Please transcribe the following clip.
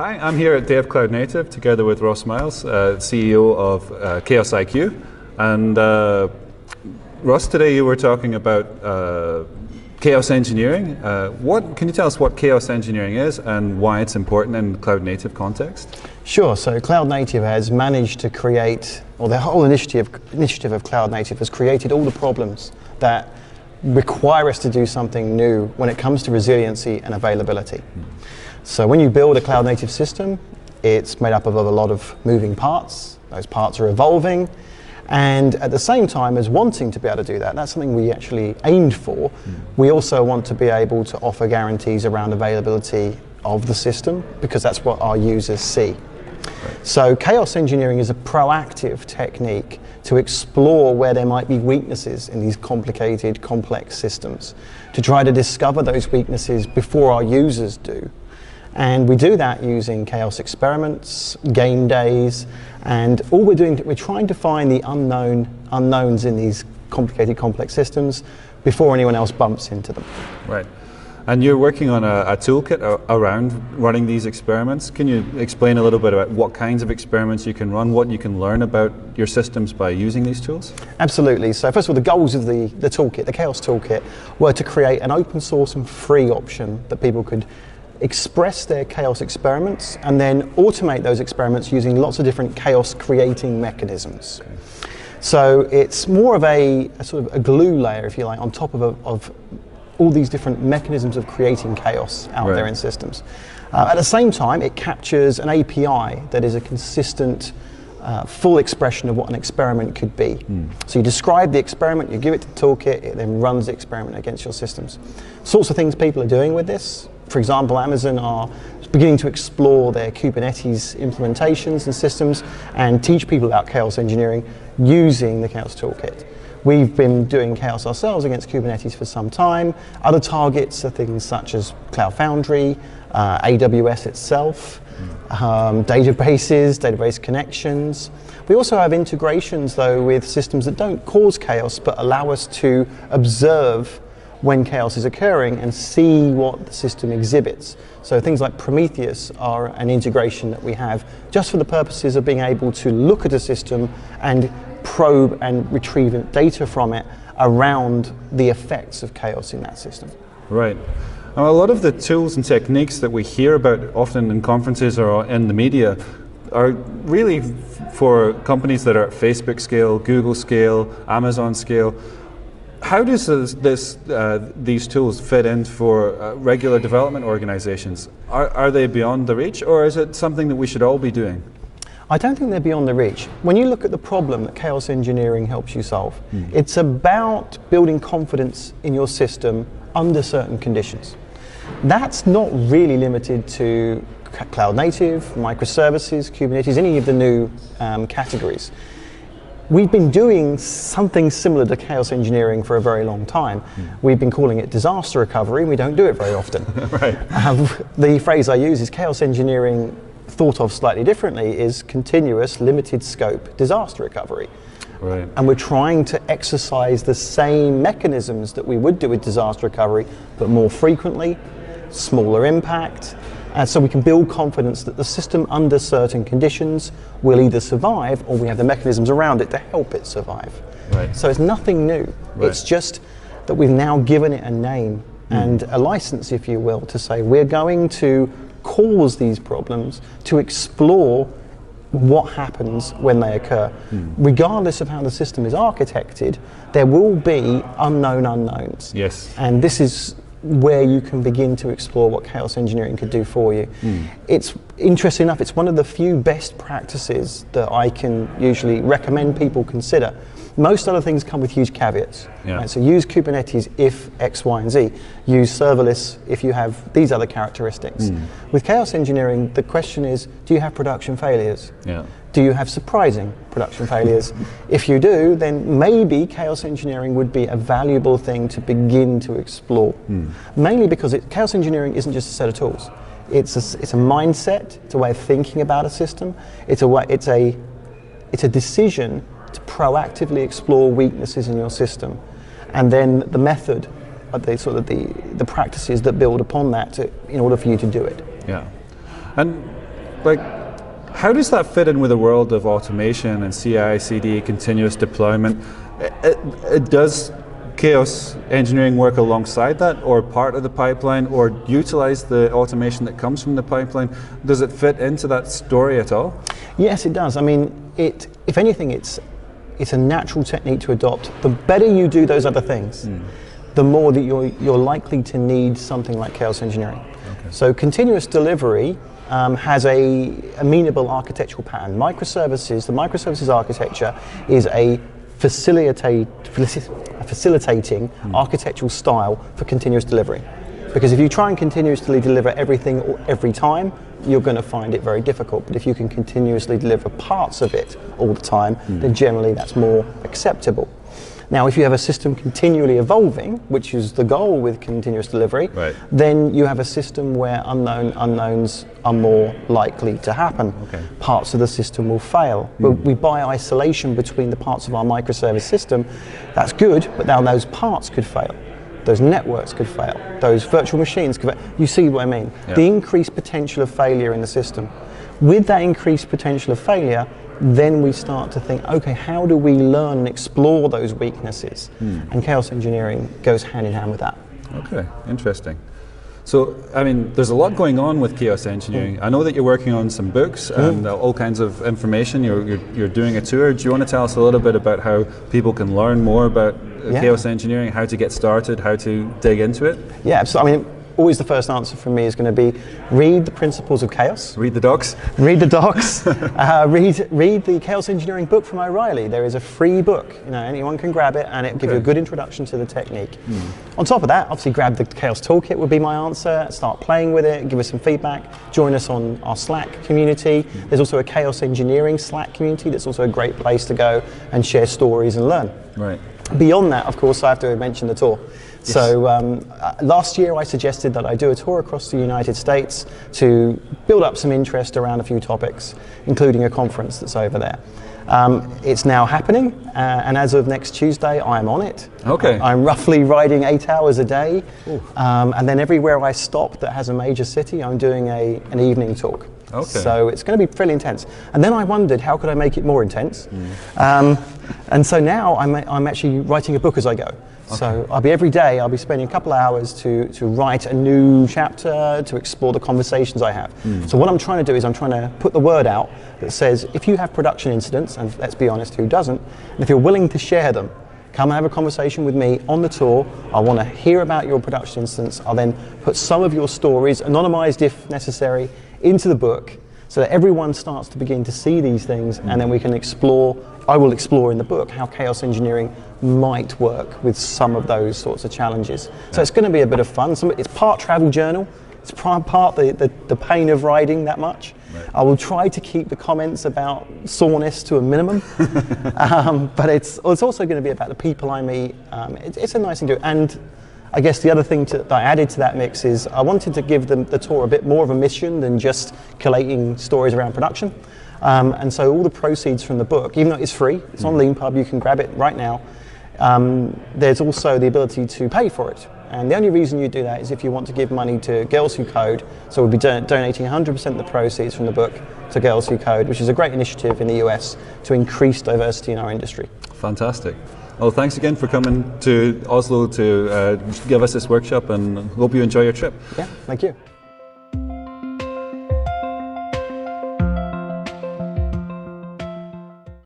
Hi, I'm here at Dev Cloud Native together with Ross Miles, CEO of Chaos IQ. And Ross, today you were talking about chaos engineering. Can you tell us what chaos engineering is and why it's important in the cloud native context? Sure. So Cloud Native has managed to create, or the whole initiative of Cloud Native has created all the problems that require us to do something new when it comes to resiliency and availability. So when you build a cloud native system, it's made up of a lot of moving parts. Those parts are evolving. And at the same time as wanting to be able to do that, that's something we actually aimed for. We also want to be able to offer guarantees around availability of the system because that's what our users see. So chaos engineering is a proactive technique to explore where there might be weaknesses in these complicated, complex systems, to try to discover those weaknesses before our users do. And we do that using chaos experiments, game days, and all we're doing, we're trying to find the unknowns in these complicated, complex systems before anyone else bumps into them. Right. And you're working on a toolkit around running these experiments. Can you explain a little bit about what kinds of experiments you can run, what you can learn about your systems by using these tools? Absolutely. So first of all, the goals of the toolkit, the Chaos Toolkit, were to create an open source and free option that people could express their chaos experiments and then automate those experiments using lots of different chaos creating mechanisms. Okay. So it's more of a sort of a glue layer, if you like, on top of all these different mechanisms of creating chaos out there in systems. At the same time, it captures an API that is a consistent, full expression of what an experiment could be. So you describe the experiment, you give it to the toolkit, it then runs the experiment against your systems. Sorts of things people are doing with this. For example, Amazon are beginning to explore their Kubernetes implementations and systems and teach people about chaos engineering using the Chaos Toolkit. We've been doing chaos ourselves against Kubernetes for some time. Other targets are things such as Cloud Foundry, AWS itself, database connections. We also have integrations, though, with systems that don't cause chaos but allow us to observe when chaos is occurring and see what the system exhibits. So things like Prometheus are an integration that we have just for the purposes of being able to look at a system and probe and retrieve data from it around the effects of chaos in that system. Right. Now, a lot of the tools and techniques that we hear about often in conferences or in the media are really for companies that are at Facebook scale, Google scale, Amazon scale. How does these tools fit in for regular development organizations? Are they beyond the reach, or is it something that we should all be doing? I don't think they're beyond the reach. When you look at the problem that chaos engineering helps you solve, it's about building confidence in your system under certain conditions. That's not really limited to cloud native, microservices, Kubernetes, any of the new categories. We've been doing something similar to chaos engineering for a very long time. We've been calling it disaster recovery, and we don't do it very often. Right. The phrase I use is chaos engineering, thought of slightly differently, is continuous, limited scope disaster recovery. Right. And we're trying to exercise the same mechanisms that we would do with disaster recovery, but more frequently, smaller impact, and so we can build confidence that the system under certain conditions will either survive or we have the mechanisms around it to help it survive. Right. So it's nothing new. Right. It's just that we've now given it a name and a license, if you will, to say we're going to cause these problems, to explore what happens when they occur. Regardless of how the system is architected, there will be unknown unknowns. Yes. And this is where you can begin to explore what chaos engineering could do for you. It's interesting enough, it's one of the few best practices that I can usually recommend people consider. Most other things come with huge caveats. Yeah. Right? So use Kubernetes if X, Y, and Z. Use serverless if you have these other characteristics. With chaos engineering, the question is, do you have production failures? Yeah. Do you have surprising production failures? If you do, then maybe chaos engineering would be a valuable thing to begin to explore. Mainly because chaos engineering isn't just a set of tools. It's a mindset, it's a way of thinking about a system, it's a decision to proactively explore weaknesses in your system. And then the method, the practices that build upon that in order for you to do it. Yeah. And like, how does that fit in with the world of automation and CI/CD, continuous deployment? Does chaos engineering work alongside that, or part of the pipeline, or utilize the automation that comes from the pipeline? Does it fit into that story at all? Yes, it does. I mean, if anything, it's a natural technique to adopt. The better you do those other things, the more that you're likely to need something like chaos engineering. Okay. So continuous delivery has a amenable architectural pattern. The microservices architecture is a facilitating architectural style for continuous delivery. Because if you try and continuously deliver everything every time, you're going to find it very difficult. But if you can continuously deliver parts of it all the time, then generally that's more acceptable. Now, if you have a system continually evolving, which is the goal with continuous delivery, then you have a system where unknown unknowns are more likely to happen. Okay. Parts of the system will fail. We buy isolation between the parts of our microservice system. That's good, but now those parts could fail. Those networks could fail. Those virtual machines could fail. You see what I mean? Yeah. The increased potential of failure in the system. With that increased potential of failure, then we start to think, okay, how do we learn and explore those weaknesses? And chaos engineering goes hand in hand with that. Okay, interesting. So, I mean, there's a lot going on with chaos engineering. I know that you're working on some books and all kinds of information. You're doing a tour. Do you want to tell us a little bit about how people can learn more about chaos engineering, how to get started, how to dig into it? Yeah, absolutely. I mean, always the first answer from me is going to be read the Principles of Chaos. Read the docs. Read the docs. Read the Chaos Engineering book from O'Reilly. There is a free book. You know, anyone can grab it, and it will give you a good introduction to the technique. On top of that, obviously grab the Chaos Toolkit would be my answer. Start playing with it. Give us some feedback. Join us on our Slack community. There's also a Chaos Engineering Slack community. That's also a great place to go and share stories and learn. Right. Beyond that, of course, I have to mention the tour. Yes. So last year I suggested that I do a tour across the United States to build up some interest around a few topics, including a conference that's over there. It's now happening, and as of next Tuesday, I'm on it. Okay. I'm roughly riding 8 hours a day, and then everywhere I stop that has a major city, I'm doing an evening talk. Okay. So it's going to be fairly intense. And then I wondered, how could I make it more intense? And so now I'm actually writing a book as I go. Okay. So every day I'll be spending a couple of hours to write a new chapter, to explore the conversations I have. So what I'm trying to do is I'm trying to put the word out that says, if you have production incidents, and let's be honest, who doesn't, and if you're willing to share them, come and have a conversation with me on the tour. I want to hear about your production instance. I'll then put some of your stories, anonymized if necessary, into the book so that everyone starts to begin to see these things, and then we can explore. I will explore in the book how chaos engineering might work with some of those sorts of challenges. So it's going to be a bit of fun. It's part travel journal. It's part the pain of riding that much. Right. I will try to keep the comments about soreness to a minimum, but it's also going to be about the people I meet. It's a nice thing to do. And I guess the other thing that I added to that mix is I wanted to give the tour a bit more of a mission than just collating stories around production. And so all the proceeds from the book, even though it's free, it's on LeanPub, you can grab it right now. There's also the ability to pay for it. And the only reason you do that is if you want to give money to Girls Who Code. So we'll be donating 100% of the proceeds from the book to Girls Who Code, which is a great initiative in the US to increase diversity in our industry. Fantastic. Well, thanks again for coming to Oslo to give us this workshop, and hope you enjoy your trip. Yeah, thank you.